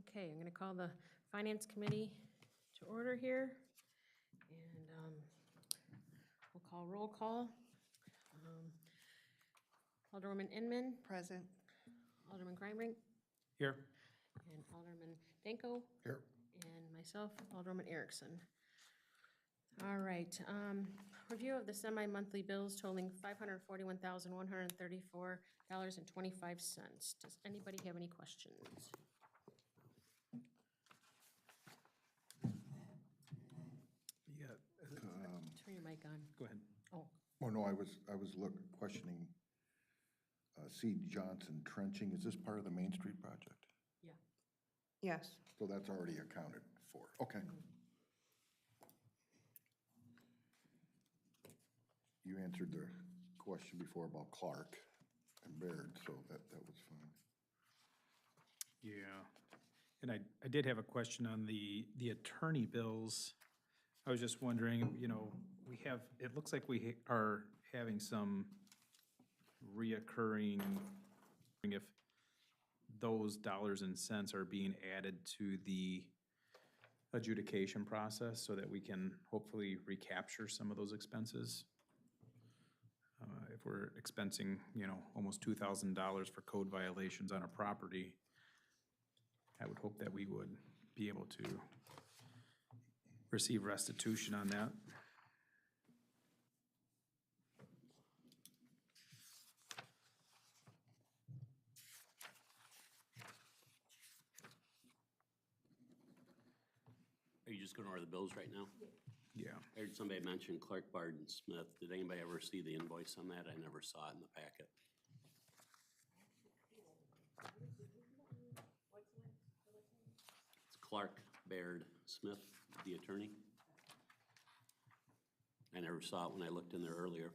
Okay, I'm going to call the Finance Committee to order here. And we'll call roll call. Alderwoman Inman, Present. Alderman Greinbrink, Here. and Alderman Danko. Here. And myself, Alderwoman Erickson. All right, review of the semi-monthly bills totaling $541,134.25. Does anybody have any questions? Yeah. Turn your mic on. Go ahead. Oh, Oh, no, I was questioning C. Johnson trenching. Is this part of the Main Street project? yeah. Yes. So that's already accounted for. Okay. You answered the question before about Clark and Baird, so that was fine. Yeah. And I did have a question on the attorney bills. I was just wondering, we have, it looks like we are having some reoccurring, if those dollars and cents are being added to the adjudication process so that we can hopefully recapture some of those expenses. If we're expensing, almost $2,000 for code violations on a property, I would hope that we would be able to receive restitution on that. Are you just going over the bills right now? Yeah. I heard somebody mention Clark, Bard, and Smith. Did anybody ever see the invoice on that? I never saw it in the packet. It's Clark, Baird, Smith, the attorney. I never saw it when I looked in there earlier.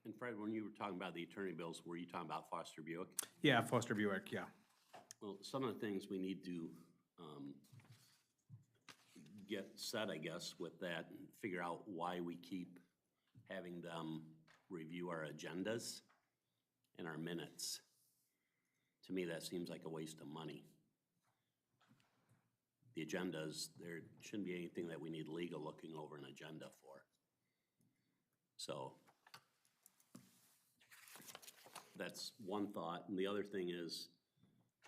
And Fred, when you were talking about the attorney bills, were you talking about Foster Buick? Yeah, Foster Buick, yeah. Well, some of the things we need to get set, I guess, with that and figure out why we keep having them review our agendas and our minutes. To me, that seems like a waste of money. The agendas, there shouldn't be anything that we need legal looking over an agenda for. So that's one thought. And the other thing is,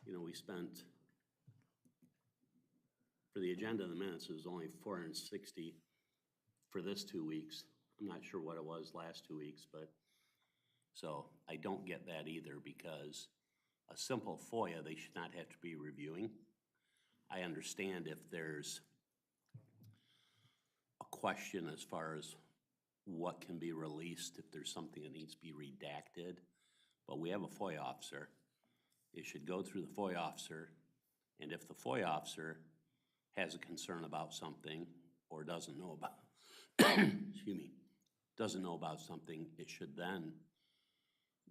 we spent, for the agenda and the minutes, it was only $460 for this 2 weeks. I'm not sure what it was last 2 weeks, but, so I don't get that either, because a simple FOIA, they should not have to be reviewing. I understand if there's a question as far as what can be released, if there's something that needs to be redacted, but we have a FOIA officer. It should go through the FOIA officer, and if the FOIA officer has a concern about something or doesn't know about, excuse me, doesn't know about something, it should then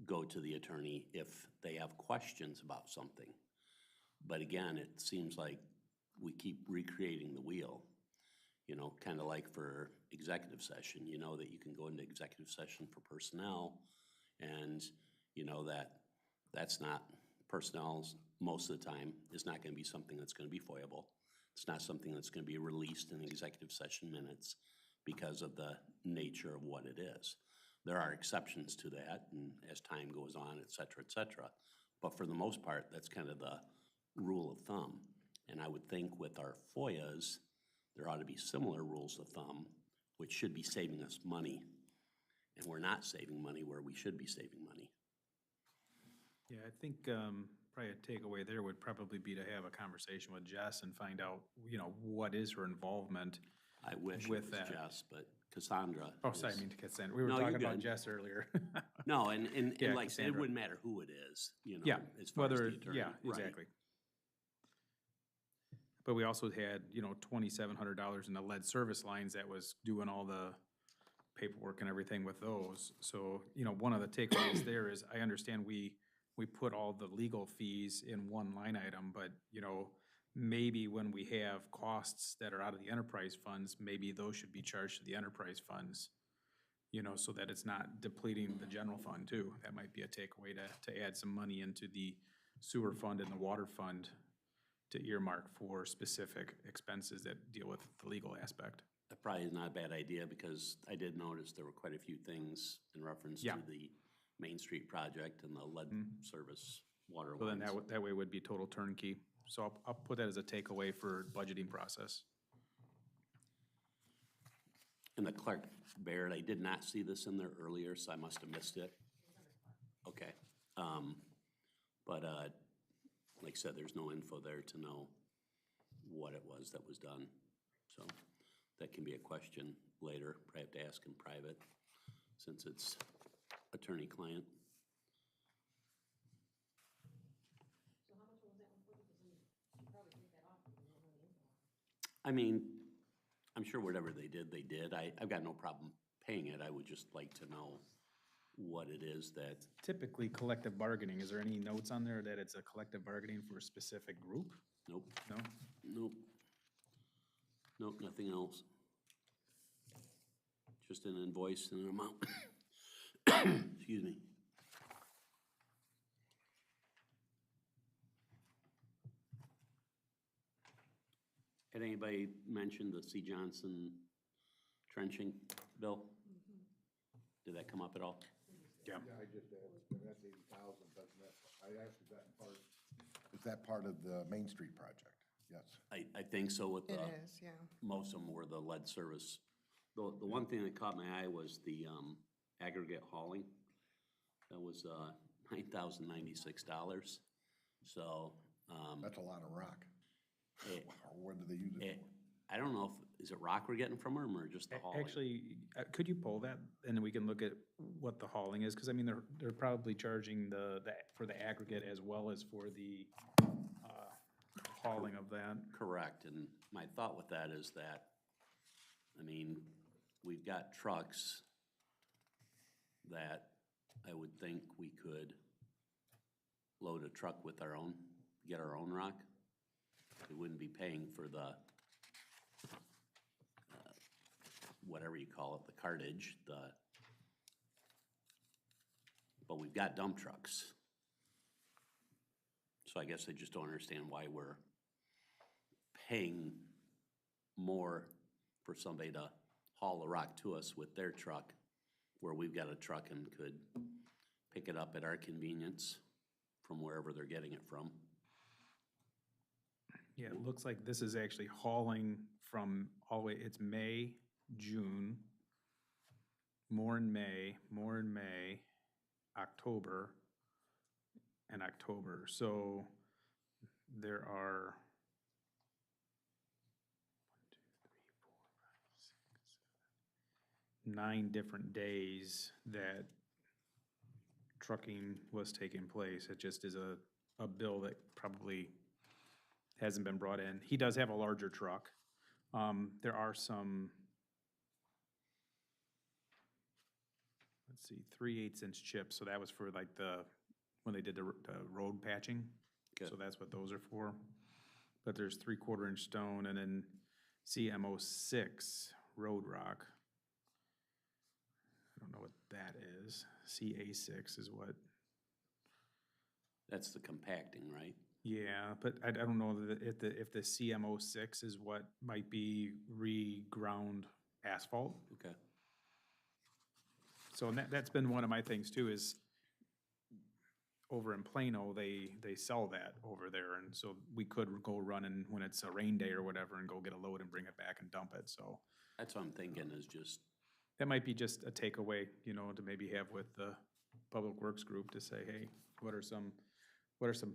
go to the attorney if they have questions about something. But again, it seems like we keep recreating the wheel, kind of like for executive session, that you can go into executive session for personnel, and that's not, personnel's most of the time is not going to be something that's going to be FOIAble. It's not something that's going to be released in executive session minutes because of the nature of what it is. There are exceptions to that, and as time goes on, et cetera, et cetera. But for the most part, that's kind of the rule of thumb. And I would think with our FOIAs, there ought to be similar rules of thumb, which should be saving us money. And we're not saving money where we should be saving money. Yeah, I think probably a takeaway there would probably be to have a conversation with Jess and find out, what is her involvement. I wish it with was that. Jess, but Cassandra. Oh, sorry, I is- mean to Cassandra. We were No, you're talking about good. Jess earlier. No, and Yeah, like I said, it Cassandra. wouldn't matter who it is, Yeah, as far as whether, the attorney. yeah, Right. exactly. But we also had, $2,700 in the lead service lines that was doing all the paperwork and everything with those. So, one of the takeaways there is I understand we we put all the legal fees in one line item, but, you know, maybe when we have costs that are out of the enterprise funds, maybe those should be charged to the enterprise funds, you know, so that it's not depleting the general fund too. That might be a takeaway to add some money into the sewer fund and the water fund to earmark for specific expenses that deal with the legal aspect. That probably is not a bad idea, because I did notice there were quite a few things in reference Yeah. to the Main Street project and the lead service water So then lines. that way would be total turnkey. So I'll put that as a takeaway for budgeting process. And the Clark Baird, I did not see this in there earlier, so I must have missed it. Okay. But, like I said, there's no info there to know what it was that was done. So that can be a question later. Probably have to ask in private, since it's attorney-client. I mean, I'm sure whatever they did, they did. I've got no problem paying it. I would just like to know what it is that, Typically collective bargaining, is there any notes on there that it's a collective bargaining for a specific group? nope, No? nope. Nope, nothing else. Just an invoice and an amount. Excuse me. Had anybody mentioned the C. Johnson trenching bill? Did that come up at all? Yeah. Yeah, I just asked, and that's 80,000, doesn't it? I asked, is that part of the Main Street project? Yes. I think so with the. It is, yeah. Most of them were the lead service. The one thing that caught my eye was the aggregate hauling. That was $9,096. So. That's a lot of rock. it- Or what do they use it I don't know if, is it rock we're getting from them or just the hauling? Actually, could you pull that and then we can look at what the hauling is? Because I mean, they're probably charging for the aggregate as well as for the hauling of that. Correct, and my thought with that is that, I mean, we've got trucks that I would think we could load a truck with our own, get our own rock. We wouldn't be paying for the, whatever you call it, the cartage, but we've got dump trucks. So I guess I just don't understand why we're paying more for somebody to haul the rock to us with their truck, where we've got a truck and could pick it up at our convenience from wherever they're getting it from. Yeah, it looks like this is actually hauling from all the way, it's May, June, more in May, October, and October. So there are 9 different days that trucking was taking place. It just is a bill that probably hasn't been brought in. He does have a larger truck. There are some, let's see, 3/8" chips, so that was for like when they did the road patching. Okay. So that's what those are for. But there's 3/4" stone and then CMO6 road rock. I don't know what that is. CA6 is what. That's the compacting, right? Yeah, but I don't know if the CMO6 is what might be reground asphalt. Okay. So and that's been one of my things too, is over in Plano, they sell that over there, and so we could go running when it's a rain day or whatever and go get a load and bring it back and dump it, so. That's what I'm thinking, is just, That might be just a takeaway, you know, to maybe have with the Public Works group to say, hey, what are some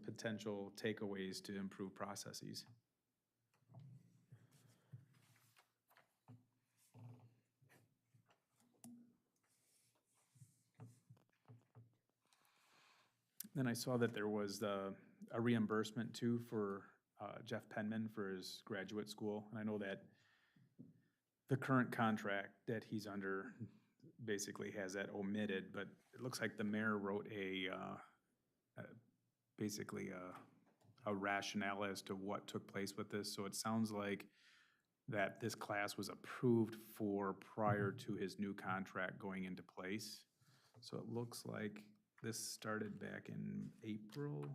potential takeaways to improve processes? Then I saw that there was a reimbursement too for Jeff Penman for his graduate school. And I know that the current contract that he's under basically has that omitted, but it looks like the mayor wrote a basically a rationale as to what took place with this. So it sounds like that this class was approved for prior to his new contract going into place. So it looks like this started back in April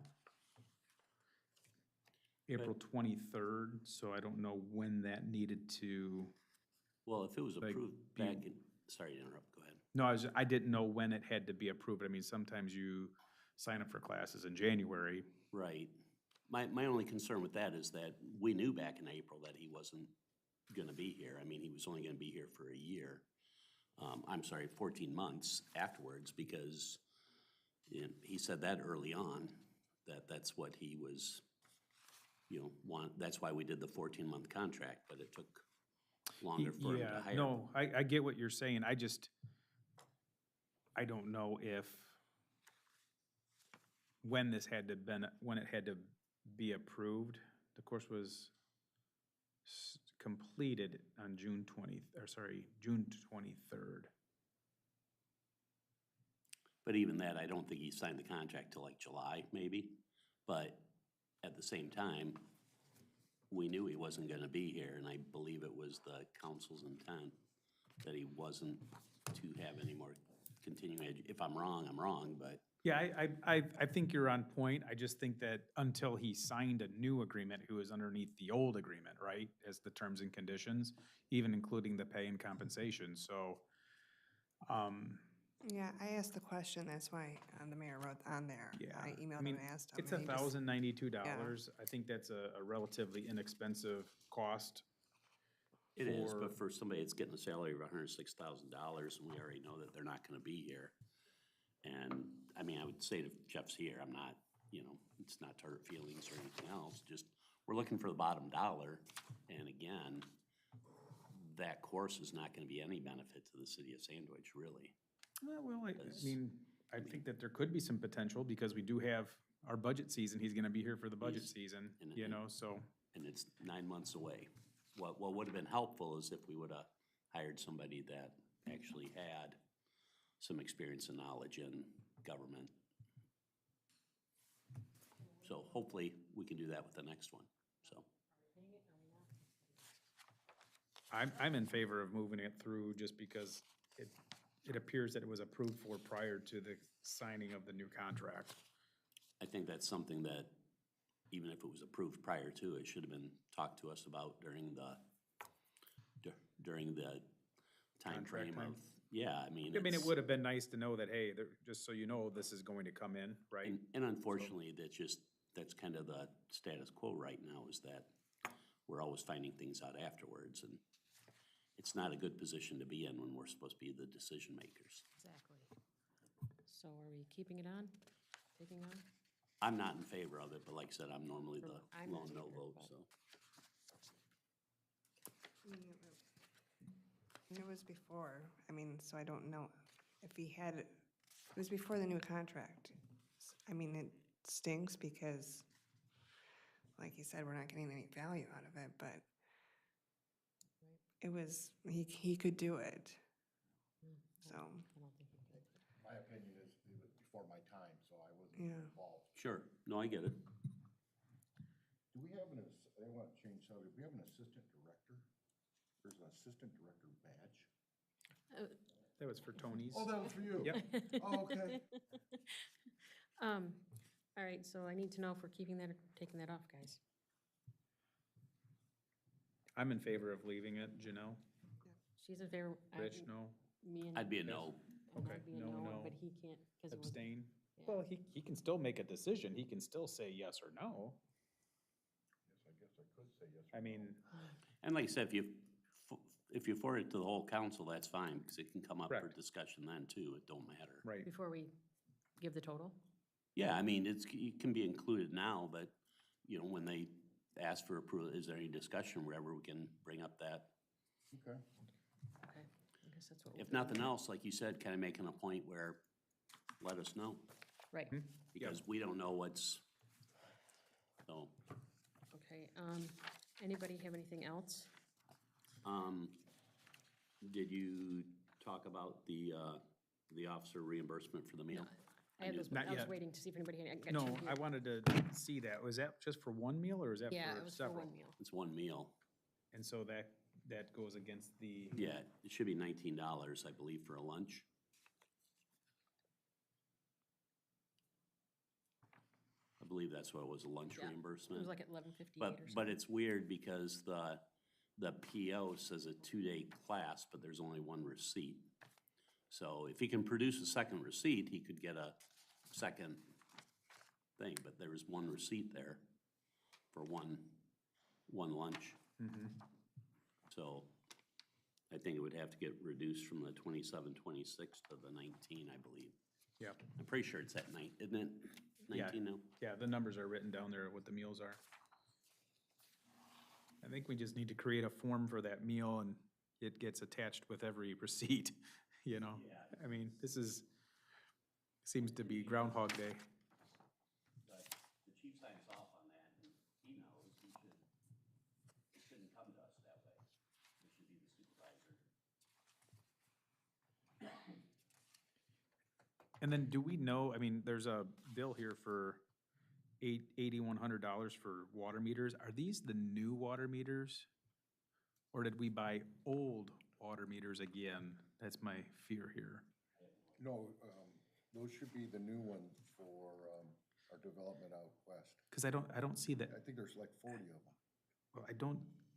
23rd, so I don't know when that needed to, Well, if it was Like, approved be- back in, sorry to interrupt, go ahead. no, I didn't know when it had to be approved. I mean, sometimes you sign up for classes in January. Right. My only concern with that is that we knew back in April that he wasn't gonna be here. I mean, he was only gonna be here for a year. I'm sorry, 14 months afterwards, because he said that early on, that that's what he was, that's why we did the 14-month contract, but it took longer for him to Yeah, hire. no, I get what you're saying. I don't know if, when it had to be approved. The course was completed on June 23rd. But even that, I don't think he signed the contract till like July, maybe. But at the same time, we knew he wasn't gonna be here, and I believe it was the council's intent that he wasn't to have any more continuing if I'm wrong, I'm wrong, but Yeah, I think you're on point. I just think that until he signed a new agreement, he was underneath the old agreement, right? As the terms and conditions, even including the pay and compensation, so, Yeah, I asked the question, that's why the mayor wrote on there. yeah. I emailed mean, him and asked him. It's and he just- $1,092. I think that's a relatively inexpensive cost. it is, for- but for somebody that's getting a salary of $106,000, and we already know that they're not gonna be here. And, I mean, I would say if Jeff's here, I'm not, it's not to hurt feelings or anything else, just, we're looking for the bottom dollar. And again, that course is not gonna be any benefit to the city of Sandwich, really. Well, I Because- mean, I think that there could be some potential because we do have our budget season. He's gonna be here for the budget He's- season, and- so. And it's 9 months away. What would have been helpful is if we would have hired somebody that actually had some experience and knowledge in government. So hopefully, we can do that with the next one, so. I'm in favor of moving it through just because it appears that it was approved for prior to the signing of the new contract. I think that's something that, even if it was approved prior to, it should have been talked to us about during the timeframe time. of, yeah, I mean. I mean, it it's- would have been nice to know that, hey, just so you know, this is going to come in, right? And unfortunately, that's kind of the status quo right now, is that we're always finding things out afterwards, and it's not a good position to be in when we're supposed to be the decision makers. Exactly. So are we keeping it on, taking on? I'm not in favor of it, but like I said, I'm normally the I'm not lone no either, vote, but- so. It was before, I mean, so I don't know if he had, it was before the new contract. I mean, it stinks because, like you said, we're not getting any value out of it, but it was, he could do it, so, I don't think we could. My opinion is it was before my time, so I wasn't Yeah. involved. Sure, no, I get it. Do we have they want to change salary, do we have an assistant director? There's an assistant director badge. That was for Tony's. Oh, that was for you? Yep. Oh, okay. All right, so I need to know if we're keeping that or taking that off, guys. I'm in favor of leaving it. Janelle? She's in favor. Rich, no? Me and. I'd be a no. And Okay, I'd be a no, no, no. but he can't, because it was. Abstain? yeah. Well, he can still make a decision. He can still say yes or no. Yes, I guess I could say yes. I mean, And like I said, if you forward it to the whole council, that's fine, because it can come up for Correct. discussion then too, it don't matter. right. Before we give the total? Yeah, I mean, it can be included now, but, when they ask for approval, is there any discussion wherever we can bring up that? Okay. Okay, I guess that's what we'll If do. nothing else, like you said, kind of making a point where, let us know, Right, because we don't know what's, so, okay. Anybody have anything else? did you talk about the officer reimbursement for the meal? I have knew- this items, Not but I was yet. waiting to see if anybody had got No, two I here. wanted to see that. Was that just for one meal or is that Yeah, it for was for several? one meal. It's one meal. And so that goes against the, Yeah, it should be $19, I believe, for a lunch. I believe that's what it was, a lunch Yeah, It reimbursement. was like at 11:58 or But something. it's weird because the PO says a 2-day class, but there's only one receipt. So if he can produce a second receipt, he could get a second thing, but there was one receipt there for one lunch. So I think it would have to get reduced from the 27, 26 to the 19, I believe. yeah, I'm pretty sure it's at isn't it 19 now? yeah, the numbers are written down there, what the meals are. I think we just need to create a form for that meal and it gets attached with every receipt, you know? I mean, seems to be Groundhog Day. But the chief signs off on that, and he knows, it shouldn't come to us that way. It should be the supervisor. And then do we know, I mean, there's a bill here for $8,100 for water meters. Are these the new water meters? Or did we buy old water meters again? That's my fear here. No, those should be the new ones for, our development out west. Because I don't see the, I think there's like 40 of them. well,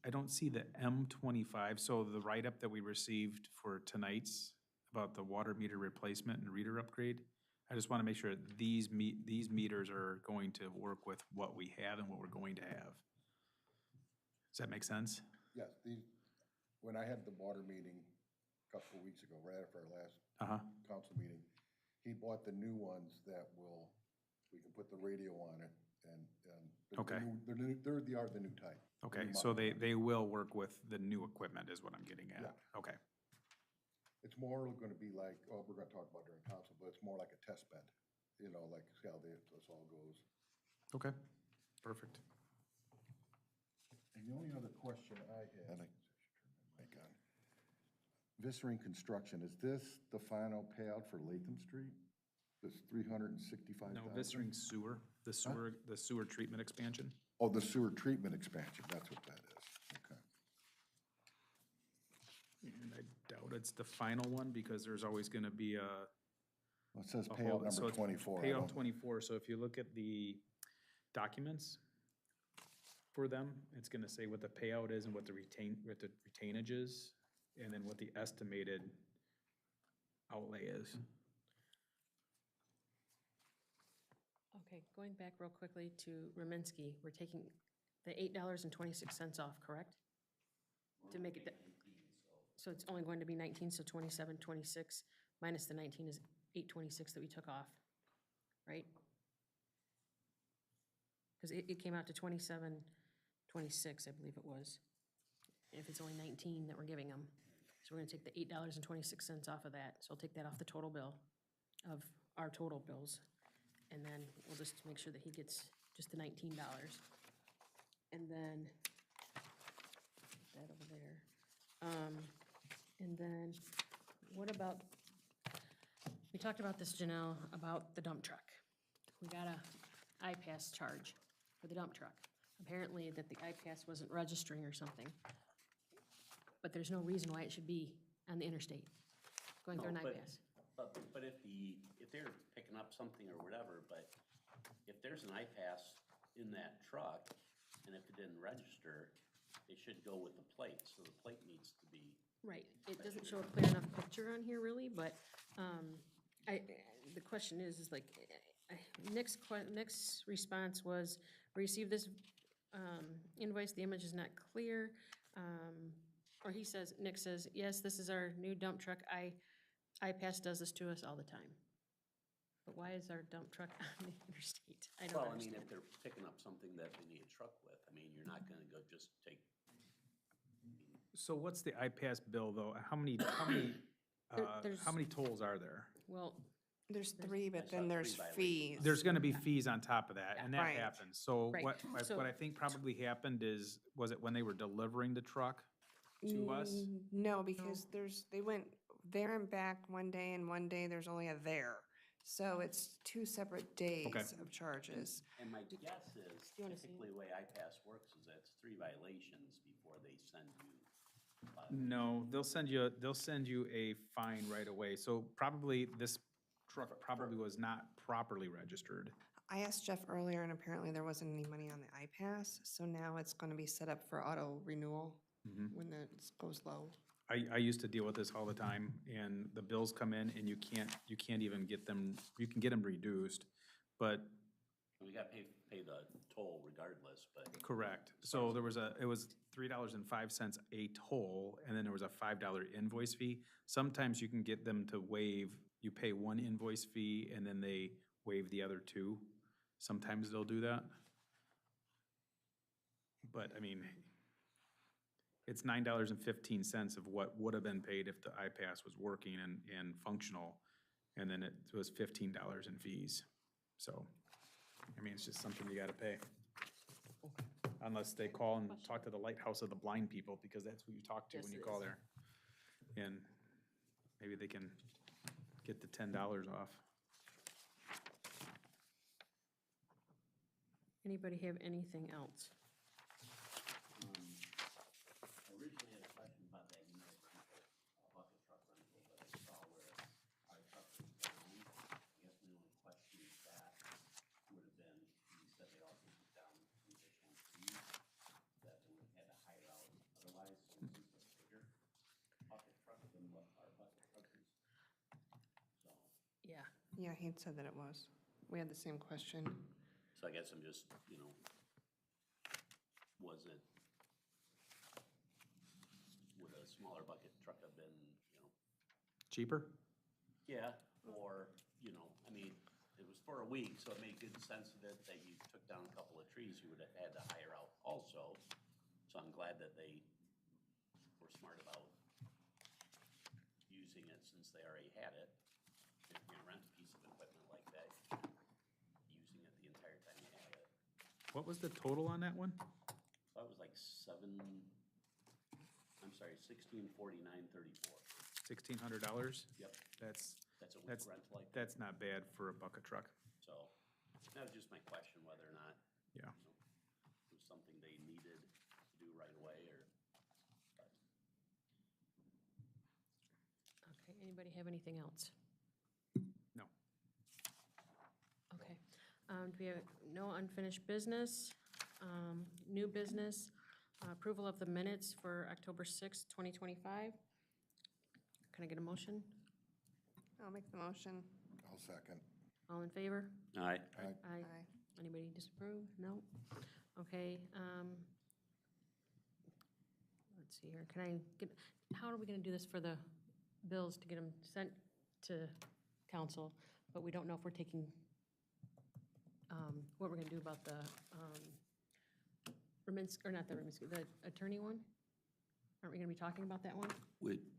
I don't see the M25. So the write-up that we received for tonight's about the water meter replacement and reader upgrade. I just want to make sure that these meters are going to work with what we have and what we're going to have. Does that make sense? Yes, when I had the water meeting a couple of weeks ago, right after our last Uh-huh. council meeting, he bought the new ones that we can put the radio on it and. they're the Okay. new- They are the new type. the Okay, new so model. they will work with the new equipment is what I'm getting at. Yeah. Okay, It's more gonna be like, oh, we're gonna talk about during council, but it's more like a test bed, like see how this all goes. okay, perfect. And the only other question I had. Viscering Construction, is this the final payout for Latham Street? This 365,000? No, Viscering sewer, the sewer treatment expansion. Oh, the sewer treatment expansion, that's what that is, okay. And I doubt it's the final one because there's always gonna be a. Well, it says a payout whole- so number it's 24. I Payout don't- 24, so if you look at the documents for them, it's gonna say what the payout is and what the retainage is, and then what the estimated outlay is. Okay, going back real quickly to Raminsky, we're taking the $8.26 off, correct? To make it, so it's only going to be 19, so 27.26 minus the 19 is 8.26 that we took off, right? Because it came out to 27.26, I believe it was, if it's only 19 that we're giving them. So we're gonna take the $8.26 off of that, so I'll take that off the total bill of our total bills. And then we'll just make sure that he gets just the $19. And then, put that over there. And then, what about, we talked about this, Janelle, about the dump truck. We got a IPAS charge for the dump truck. Apparently that the IPAS wasn't registering or something. But there's no reason why it should be on the interstate, going through an No, but- IPAS. But if they're picking up something or whatever, but if there's an iPass in that truck, and if it didn't register, it should go with the plate, so the plate needs to be. Right, it doesn't show a clear enough picture on here really, but, the question is like, Nick's response was, receive this, invoice, the image is not clear. Or Nick says, yes, this is our new dump truck, IPAS does this to us all the time. But why is our dump truck on the interstate? I don't Well, I mean, understand. if they're picking up something that they need a truck with, I mean, you're not gonna go just take. So what's the IPAS bill, though? How many There's- tolls are there? Well, There's 3, I but saw then 3 there's violations. fees. There's gonna be fees on top of that, and that Right. happens. So Right. So- what I think probably happened is, was it when they were delivering the truck to us? No, because they went there and back one day, and one day there's only a there. So it's 2 separate days Okay. of charges. And my guess is you wanna see typically the way iPass works is that it's 3 violations before they send you. No, they'll send you a fine right away. So probably this truck probably was not properly registered. I asked Jeff earlier, and apparently there wasn't any money on the iPass, so now it's gonna be set up for auto renewal when it goes low. I used to deal with this all the time, and the bills come in and you can't even get them, you can get them reduced, but We gotta pay the toll regardless, but correct. So it was $3.05 a toll, and then there was a $5 invoice fee. Sometimes you can get them to waive, you pay one invoice fee and then they waive the other two. Sometimes they'll do that. But I mean, it's $9.15 of what would have been paid if the iPass was working and functional, and then it was $15 in fees. So, I mean, it's just something you gotta pay. Unless they call and talk to the Lighthouse of the Blind People, because that's who you talk to Yes, when you it call is. there. And maybe they can get the $10 off. Anybody have anything else? I originally had a question about that unit rental, bucket truck rental, but I saw where our truck was down. I guess my only question is that would have been, you said they also put down some additional fees that they would have had to hire out otherwise, so this is a bigger bucket truck than what our bucket truck is. So, Yeah. Yeah, he said that it was. We had the same question. so I guess I'm just, would a smaller bucket truck have been, Cheaper? yeah, or, I mean, it was for a week, so it made good sense of it that you took down a couple of trees you would have had to hire out also. So I'm glad that they were smart about using it since they already had it. If you're gonna rent a piece of equipment like that, using it the entire time you had it. What was the total on that one? So that was like 1649.34. $1,600? Yep, That's, that's a week That's- rent like that. that's not bad for a bucket truck. So that was just my question, whether or not Yeah. it was something they needed to do right away or. but- Okay, anybody have anything else? No. Okay. Do we have no unfinished business? New business, approval of the minutes for October 6th, 2025. Can I get a motion? I'll make the motion. I'll second. All in favor? Aye. Aye. Aye. Anybody disapprove? No? Okay, let's see here, can I get, how are we gonna do this for the bills to get them sent to council? But we don't know if we're taking, what we're gonna do about the, or not the Reminsky, the attorney one? Aren't we gonna be talking about that one?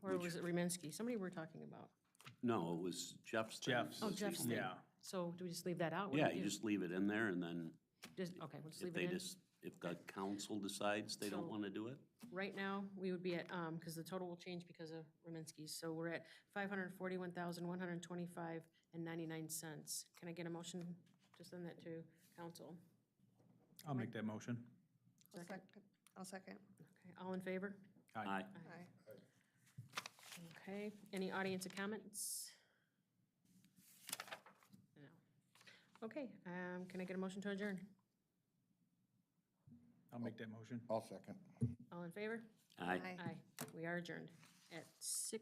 Or was it Reminsky? Somebody we're talking about. No, it was Jeff's thing. Jeff's. Oh, Jeff's thing. Yeah. So do we just leave that out? What do Yeah, we you do? just leave it in there and then Okay, we'll just if leave they it in. if the council decides they don't So- want to do it, Right now, we would be at, because the total will change because of Reminsky's, so we're at $541,125.99. Can I get a motion to send that to council? I'll make that motion. Second? I'll second. Okay, all in favor? aye. Aye. Okay, any audience or comments? No. Okay, can I get a motion to adjourn? I'll make that motion. I'll second. All in favor? Aye. Aye. We are adjourned at 6.